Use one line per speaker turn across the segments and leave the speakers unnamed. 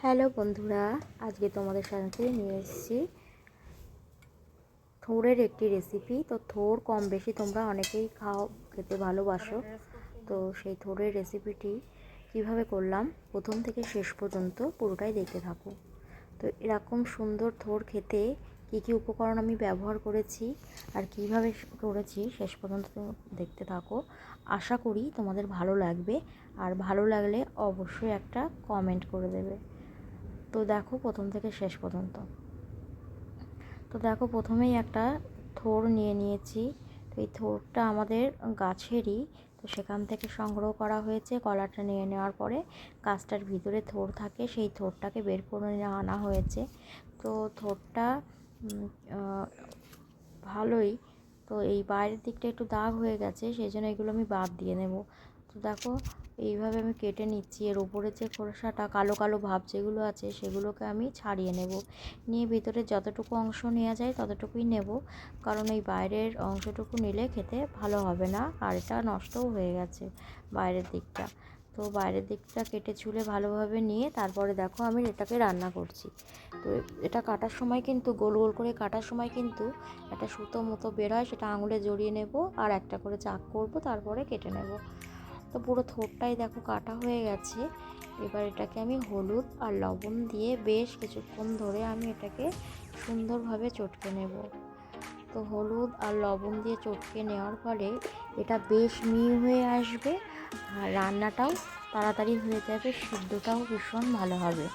Hello বন্ধুরা, আজকে তোমাদের সাথে নিয়ে এসেছি থোড়ের একটি রেসিপি। তো থোড় কম বেশি তোমরা অনেকেই খেতে ভালোবাসো। তো সেই থোড়ের রেসিপিটি কিভাবে করলাম প্রথম থেকে শেষ পর্যন্ত পুরোটাই দেখতে থাকো। তো এরকম সুন্দর থোড় খেতে কী কী উপকরণ আমি ব্যবহার করেছি আর কিভাবে করেছি শেষ পর্যন্ত দেখতে থাকো। আশা করি তোমাদের ভালো লাগবে, আর ভালো লাগলে অবশ্যই একটা কমেন্ট করে দেবে। তো দেখো প্রথম থেকে শেষ পর্যন্ত। তো দেখো প্রথমেই একটা থোড় নিয়ে নিয়েছি। তো এই থোড়টা আমাদের গাছেরই, তো সেখান থেকে সংগ্রহ করা হয়েছে। কলাটা নিয়ে নেওয়ার পরে গাছটার ভিতরে থোড় থাকে, সেই থোড়টাকে বের করে আনা হয়েছে। তো থোড়টা ভালোই, তো এই বাইরের দিকটা একটু দাগ হয়ে গেছে, সেই জন্য এগুলো আমি বাদ দিয়ে নেব। তো দেখো এইভাবে আমি কেটে নিচ্ছি। এর উপরে যে খোসাটা কালো কালো ভাব যেগুলো আছে সেগুলোকে আমি ছাড়িয়ে নেব। নিয়ে ভিতরে যতটুকু অংশ নেওয়া যায় ততটুকুই নেব, কারণ এই বাইরের অংশটুকু নিলে খেতে ভালো হবে না, আর এটা নষ্টও হয়ে গেছে বাইরের দিকটা। তো বাইরের দিকটা কেটে ছুলে ভালোভাবে নিয়ে তারপরে দেখো আমি এটাকে রান্না করছি। তো এটা কাটার সময় কিন্তু গোল গোল করে কাটার সময় কিন্তু একটা সুতো মতো বের হয়, সেটা আঙুলে জড়িয়ে নেব আর একটা করে চাক করব, তারপরে কেটে নেব। তো পুরো থোড়টাই দেখো কাটা হয়ে গেছে। এবার এটাকে আমি হলুদ আর লবণ দিয়ে বেশ কিছুক্ষণ ধরে আমি এটাকে সুন্দরভাবে চটকে নেব। তো হলুদ আর লবণ দিয়ে চটকে নেওয়ার ফলে এটা বেশ মিহি হয়ে আসবে, আর রান্নাটাও তাড়াতাড়ি হয়ে যাবে, সিদ্ধটাও ভীষণ ভালো হবে।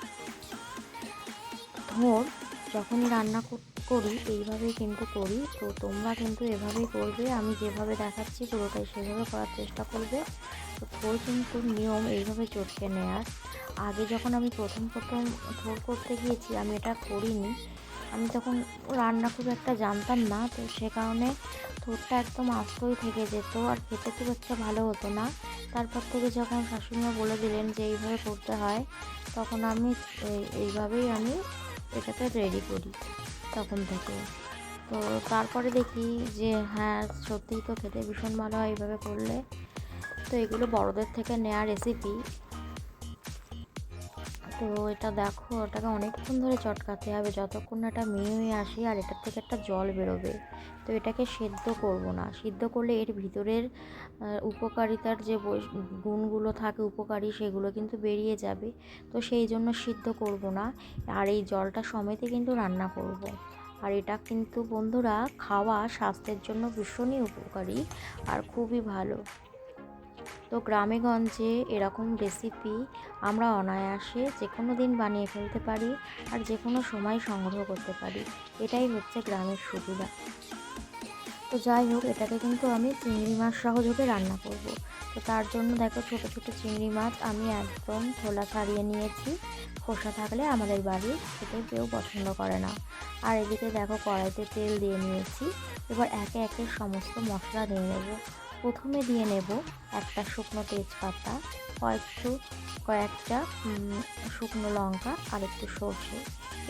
থোড় যখনই রান্না করি এইভাবেই কিন্তু করি। তো তোমরা কিন্তু এভাবেই করবে, আমি যেভাবে দেখাচ্ছি পুরোটাই সেভাবে করার চেষ্টা করবে। তো থোড় কিন্তু নিয়ম এইভাবে চটকে নেওয়ার। আগে যখন আমি প্রথম থোড় করতে গিয়েছি আমি এটা করিনি, আমি তখন রান্না খুব একটা জানতাম না, তো সে কারণে থোড়টা একদম আস্তই থেকে যেত আর খেতে খুব একটা ভালো হতো না। তারপর থেকে যখন শাশুড়িমা বলে দিলেন যে এইভাবে করতে হয়, তখন আমি এইভাবেই আমি এটাকে রেডি করি তখন থেকে। তো তারপরে দেখি যে হ্যাঁ সত্যিই তো খেতে ভীষণ ভালো হয় এইভাবে করলে। তো এগুলো বড়দের থেকে নেওয়া রেসিপি। তো এটা দেখো ওটাকে অনেকক্ষণ ধরে চটকাতে হবে যতক্ষণ না এটা মিহি হয়ে আসে আর এটার থেকে একটা জল বেরোবে। তো এটাকে সেদ্ধ করব না, সিদ্ধ করলে এর ভিতরের উপকারিতার যে গুণগুলো থাকে উপকারী সেগুলো কিন্তু বেরিয়ে যাবে। তো সেই জন্য সিদ্ধ করব না, আর এই জলটা সমেতই কিন্তু রান্না করব। আর এটা কিন্তু বন্ধুরা খাওয়া স্বাস্থ্যের জন্য ভীষণই উপকারী আর খুবই ভালো। তো গ্রামে গঞ্জে এরকম রেসিপি আমরা অনায়াসে যে কোনো দিন বানিয়ে ফেলতে পারি আর যে কোনো সময় সংগ্রহ করতে পারি, এটাই হচ্ছে গ্রামের সুবিধা। তো যাই হোক, এটাকে কিন্তু আমি চিংড়ি মাছ সহযোগে রান্না করব। তো তার জন্য দেখো ছোট ছোট চিংড়ি মাছ আমি একদম খোলা ছাড়িয়ে নিয়েছি। খোসা থাকলে আমাদের বাড়ি খেতে কেউ পছন্দ করে না। আর এদিকে দেখো কড়াইতে তেল দিয়ে নিয়েছি। এবার একে একে সমস্ত মশলা দিয়ে নেব। প্রথমে দিয়ে নেব একটা শুকনো তেজপাতা, কয়েকটা শুকনো লঙ্কা আর একটু সর্ষে।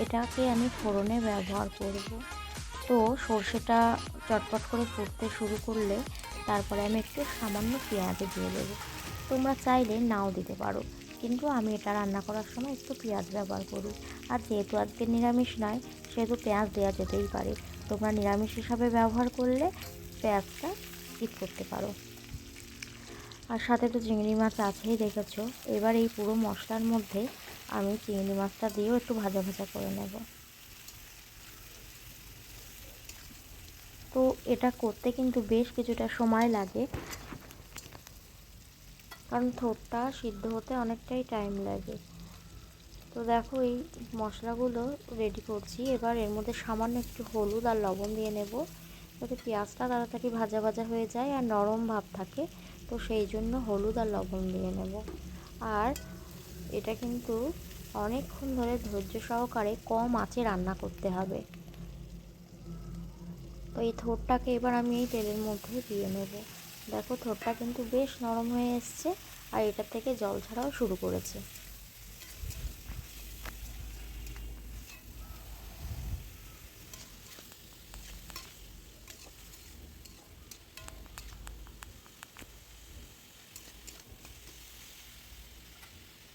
এটাকে আমি ফোড়নে ব্যবহার করব। তো সর্ষেটা চটপট করে ফুটতে শুরু করলে তারপরে আমি একটু সামান্য পেঁয়াজ দিয়ে দেবো। তোমরা চাইলে নাও দিতে পারো, কিন্তু আমি এটা রান্না করার সময় একটু পেঁয়াজ ব্যবহার করি। আর যেহেতু আজকে নিরামিষ নয় সেহেতু পেঁয়াজ দেওয়া যেতেই পারে। তোমরা নিরামিষ হিসাবে ব্যবহার করলে পেঁয়াজটা স্কিপ করতে পারো। আর সাথে তো চিংড়ি মাছ আছেই দেখেছো। এবার এই পুরো মশলার মধ্যে আমি চিংড়ি মাছটা দিয়েও একটু ভাজা ভাজা করে নেব। তো এটা করতে কিন্তু বেশ কিছুটা সময় লাগে, কারণ থোড়টা সিদ্ধ হতে অনেকটাই টাইম লাগে। তো দেখো এই মশলাগুলো রেডি করছি। এবার এর মধ্যে সামান্য একটু হলুদ আর লবণ দিয়ে নেব, যাতে পেঁয়াজটা তাড়াতাড়ি ভাজা ভাজা হয়ে যায় আর নরম ভাব থাকে। তো সেই জন্য হলুদ আর লবণ দিয়ে নেব। আর এটা কিন্তু অনেকক্ষণ ধরে ধৈর্য সহকারে কম আঁচে রান্না করতে হবে। তো এই থোড়টাকে এবার আমি এই তেলের মধ্যে দিয়ে নেব। দেখো থোড়টা কিন্তু বেশ নরম হয়ে এসছে আর এটা থেকে জল ছাড়াও শুরু করেছে।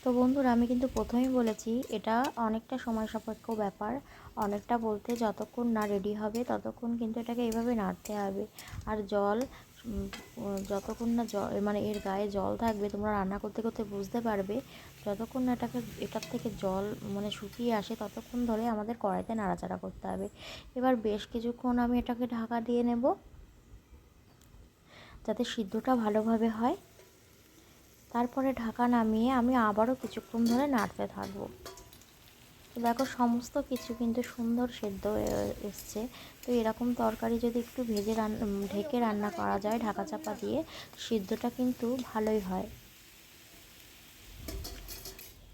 তো বন্ধুরা, আমি কিন্তু প্রথমেই বলেছি এটা অনেকটা সময় সাপেক্ষ ব্যাপার। অনেকটা বলতে যতক্ষণ না রেডি হবে ততক্ষণ কিন্তু এটাকে এইভাবে নাড়তে হবে। আর জল যতক্ষণ না মানে এর গায়ে জল থাকবে, তোমরা রান্না করতে করতে বুঝতে পারবে, যতক্ষণ না এটার থেকে জল মানে শুকিয়ে আসে ততক্ষণ ধরে আমাদের কড়াইতে নাড়াচাড়া করতে হবে। এবার বেশ কিছুক্ষণ আমি এটাকে ঢাকা দিয়ে নেব যাতে সিদ্ধটা ভালোভাবে হয়। তারপরে ঢাকা নামিয়ে আমি আবারও কিছুক্ষণ ধরে নাড়তে থাকবো। তো দেখো, সমস্ত কিছু কিন্তু সুন্দর সেদ্ধ এসছে। তো এরকম তরকারি যদি একটু ঢেকে রান্না করা যায় ঢাকা চাপা দিয়ে, সিদ্ধটা কিন্তু ভালোই হয়।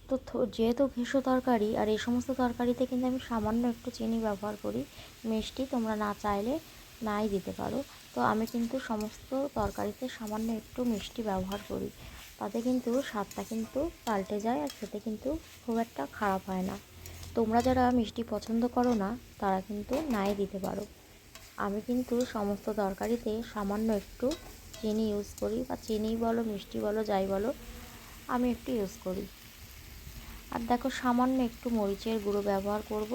তো যেহেতু ঘেঁষো তরকারি, আর এই সমস্ত তরকারিতে কিন্তু আমি সামান্য একটু চিনি ব্যবহার করি। মিষ্টি তোমরা না চাইলে নাই দিতে পারো। তো আমি কিন্তু সমস্ত তরকারিতে সামান্য একটু মিষ্টি ব্যবহার করি, তাতে কিন্তু স্বাদটা কিন্তু পাল্টে যায় আর খেতে কিন্তু খুব একটা খারাপ হয় না। তোমরা যারা মিষ্টি পছন্দ করো না তারা কিন্তু নাই দিতে পারো। আমি কিন্তু সমস্ত তরকারিতে সামান্য একটু চিনি ইউজ করি, বা চিনি বলো মিষ্টি বলো যাই বলো, আমি একটু ইউজ করি। আর দেখো, সামান্য একটু মরিচের গুঁড়ো ব্যবহার করব,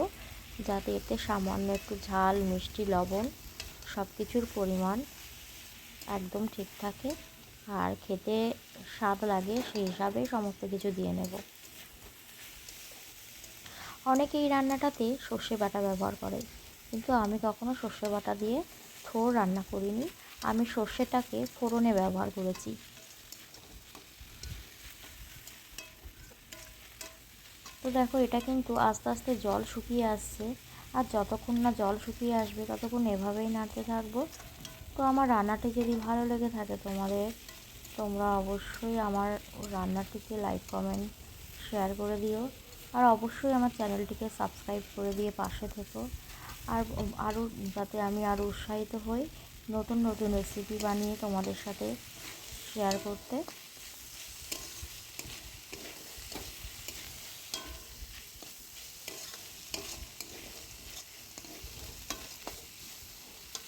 যাতে এতে সামান্য একটু ঝাল, মিষ্টি, লবণ সব কিছুর পরিমাণ একদম ঠিক থাকে আর খেতে স্বাদ লাগে, সেই হিসাবে সমস্ত কিছু দিয়ে নেব। অনেকে এই রান্নাটাতে সর্ষে বাটা ব্যবহার করে, কিন্তু আমি কখনো সর্ষে বাটা দিয়ে থোড় রান্না করিনি। আমি সর্ষেটাকে ফোড়নে ব্যবহার করেছি। তো দেখো, এটা কিন্তু আস্তে আস্তে জল শুকিয়ে আসছে, আর যতক্ষণ না জল শুকিয়ে আসবে ততক্ষণ এভাবেই নাড়তে থাকবো। তো আমার রান্নাটি যদি ভালো লেগে থাকে তোমাদের, তোমরা অবশ্যই আমার রান্নাটিকে লাইক, কমেন্ট, শেয়ার করে দিও। আর অবশ্যই আমার চ্যানেলটিকে সাবস্ক্রাইব করে দিয়ে পাশে থেকো। আর আরও যাতে আমি আরও উৎসাহিত হই নতুন নতুন রেসিপি বানিয়ে তোমাদের সাথে শেয়ার করতে।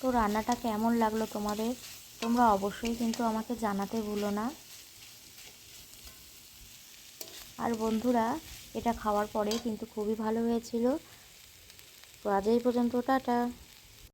তো রান্নাটা কেমন লাগলো তোমাদের, তোমরা অবশ্যই কিন্তু আমাকে জানাতে ভুলো না। আর বন্ধুরা, এটা খাওয়ার পরে কিন্তু খুবই ভালো হয়েছিল। তো আজ এই পর্যন্ত, টাটা।